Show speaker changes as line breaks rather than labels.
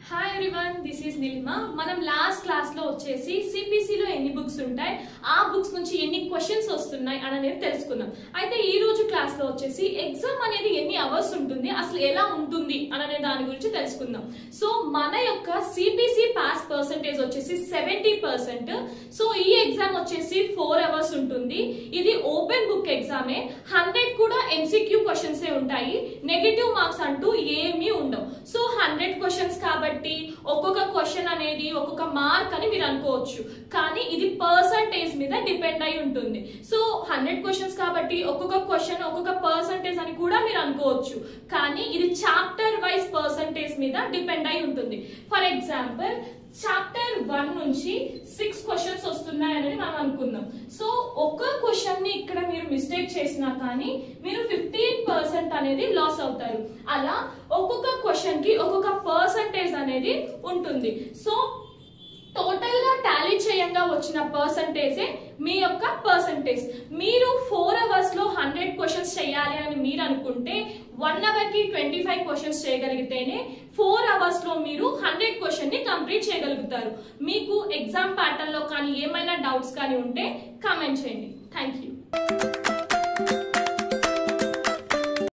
Hi everyone, this is Nilima. మనం last class లో వచ్చేసి సిపిసిలో ఎన్ని బుక్స్ ఉంటాయి, ఆ బుక్స్ నుంచి ఎన్ని క్వశ్చన్స్ వస్తున్నాయి అనేది తెలుసుకున్నాం. అయితే ఈ రోజు క్లాస్ లో వచ్చేసి ఎగ్జామ్ అనేది ఎన్ని అవర్స్ ఉంటుంది, అసలు ఎలా ఉంటుంది అనే దాని గురించి తెలుసుకుందాం. సో మన యొక్క సిపిసి పాస్ పర్సెంటేజ్ వచ్చేసి 70%. సో ఈ ఎగ్జామ్ వచ్చేసి 4 అవర్స్ ఉంటుంది. ఇది ఓపెన్ బుక్ ఎగ్జామే. 100 కూడా ఎంసీక్యూ క్వశ్చన్స్ ఉంటాయి. నెగటివ్ మార్క్స్ అంటూ ఏమీ ఉండవు. సో 100 క్వశ్చన్స్ కాబట్టి ఒక్కొక్క క్వశ్చన్ అనేది ఒక్కొక్క మార్క్ అని మీరు అనుకోవచ్చు, కానీ ఇది పర్సంటేజ్ మీద డిపెండ్ అయి ఉంటుంది. సో 100 క్వశ్చన్స్ కాబట్టి ఒక్కొక్క క్వశ్చన్ ఒక్కొక్క పర్సంటేజ్ అని కూడా మీరు అనుకోవచ్చు, కానీ ఇది చాప్టర్ వైజ్ పర్సంటేజ్ మీద డిపెండ్ అయి ఉంటుంది. ఫర్ ఎగ్జాంపుల్ చాప్టర్ 1 నుంచి 6 క్వశ్చన్స్ వస్తున్నాయని మనం అనుకుందాం. సో ఒక క్వశ్చన్ ని ఇక్కడ మీరు మిస్టేక్ చేసినా కానీ మీరు 15% అనేది లాస్ అవుతారు. అలా ఒక్కొక్క క్వశ్చన్ కి ఒక్కొక్క పర్సంటేజ్ అనేది ఉంటుంది. సో టోటల్ గా టాలీ చేయంగా వచ్చిన పర్సంటేజే మీ యొక్క పర్సంటేజ్. మీరు 4 అవర్స్ లో 100 క్వశ్చన్స్ చేయాలి అని మీరు అనుకుంటే 1 అవర్ కి 25 క్వశ్చన్స్ చేయగలిగితేనే 4 అవర్స్ లో మీరు 100 క్వశ్చన్ ని కంప్లీట్ చేయగలుగుతారు. మీకు ఎగ్జామ్ ప్యాటర్న్ లో కానీ ఏమైనా డౌట్స్ కానీ ఉంటే కామెంట్ చేయండి. Thank you.